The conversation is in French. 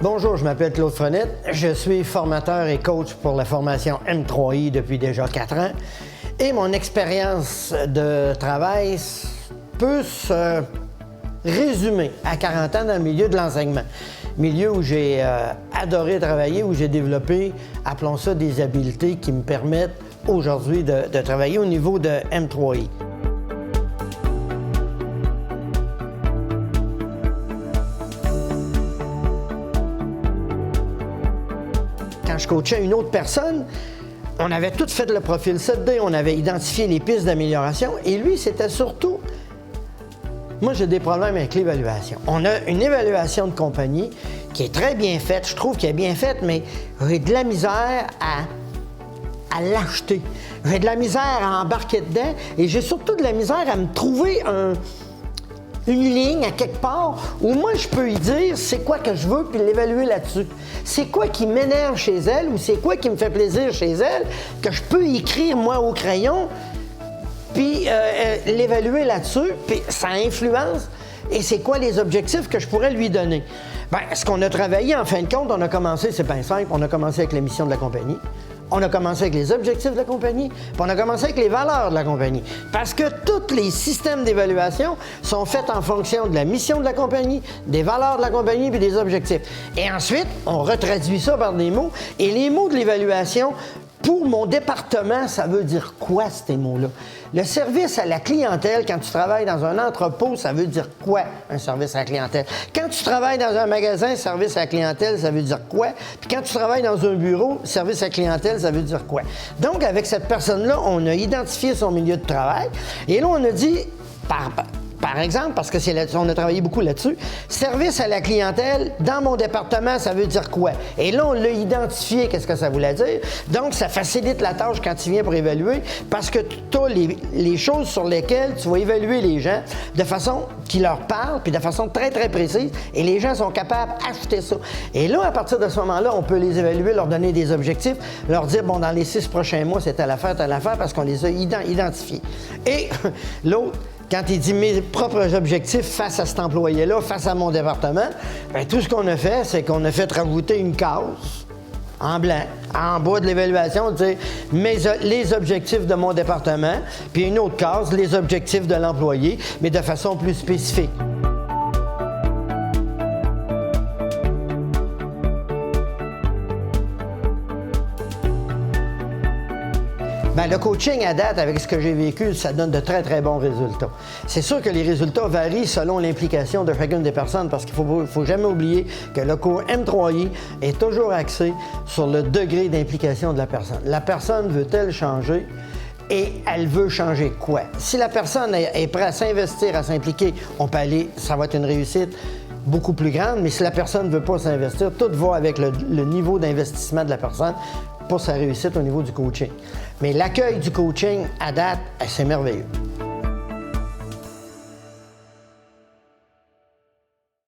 Bonjour, je m'appelle Claude Frenette. Je suis formateur et coach pour la formation M3I depuis déjà 4 ans. Et mon expérience de travail peut se résumer à 40 ans dans le milieu de l'enseignement. Milieu où j'ai adoré travailler, où j'ai développé, appelons ça, des habiletés qui me permettent aujourd'hui de travailler au niveau de M3I. Quand je coachais une autre personne, on avait tout fait le profil 7D, on avait identifié les pistes d'amélioration et lui, c'était surtout... Moi, j'ai des problèmes avec l'évaluation. On a une évaluation de compagnie qui est très bien faite, je trouve qu'elle est bien faite, mais j'ai de la misère à l'acheter. J'ai de la misère à embarquer dedans et j'ai surtout de la misère à me trouver une ligne à quelque part où moi je peux y dire c'est quoi que je veux puis l'évaluer là-dessus. C'est quoi qui m'énerve chez elle ou c'est quoi qui me fait plaisir chez elle que je peux écrire moi au crayon puis l'évaluer là-dessus, puis ça influence. Et c'est quoi les objectifs que je pourrais lui donner? Bien, ce qu'on a travaillé, en fin de compte, on a commencé, c'est bien simple, on a commencé avec la mission de la compagnie. On a commencé avec les objectifs de la compagnie, puis on a commencé avec les valeurs de la compagnie. Parce que tous les systèmes d'évaluation sont faits en fonction de la mission de la compagnie, des valeurs de la compagnie puis des objectifs. Et ensuite, on retraduit ça par des mots. Et les mots de l'évaluation, pour mon département, ça veut dire quoi, ces mots-là? Le service à la clientèle, quand tu travailles dans un entrepôt, ça veut dire quoi, un service à la clientèle? Quand tu travailles dans un magasin, service à la clientèle, ça veut dire quoi? Puis quand tu travailles dans un bureau, service à la clientèle, ça veut dire quoi? Donc, avec cette personne-là, on a identifié son milieu de travail et là, on a dit, par exemple, parce que on a travaillé beaucoup là-dessus, service à la clientèle, dans mon département, ça veut dire quoi? Et là, on l'a identifié, qu'est-ce que ça voulait dire. Donc, ça facilite la tâche quand tu viens pour évaluer parce que tu as les choses sur lesquelles tu vas évaluer les gens de façon qui leur parle, puis de façon très, très précise, et les gens sont capables d'acheter ça. Et là, à partir de ce moment-là, on peut les évaluer, leur donner des objectifs, leur dire, bon, dans les 6 prochains mois, c'est telle affaire, parce qu'on les a identifiés. Et l'autre, quand il dit mes propres objectifs face à cet employé-là, face à mon département, bien, tout ce qu'on a fait, c'est qu'on a fait rajouter une case en blanc, en bas de l'évaluation, dire les objectifs de mon département, puis une autre case, les objectifs de l'employé, mais de façon plus spécifique. Bien, le coaching à date, avec ce que j'ai vécu, ça donne de très, très bons résultats. C'est sûr que les résultats varient selon l'implication de chacune des personnes parce qu'il ne faut jamais oublier que le cours M3I est toujours axé sur le degré d'implication de la personne. La personne veut-elle changer? Et elle veut changer quoi? Si la personne est prête à s'investir, à s'impliquer, on peut aller, ça va être une réussite beaucoup plus grande, mais si la personne ne veut pas s'investir, tout va avec le niveau d'investissement de la personne pour sa réussite au niveau du coaching. Mais l'accueil du coaching, à date, c'est merveilleux.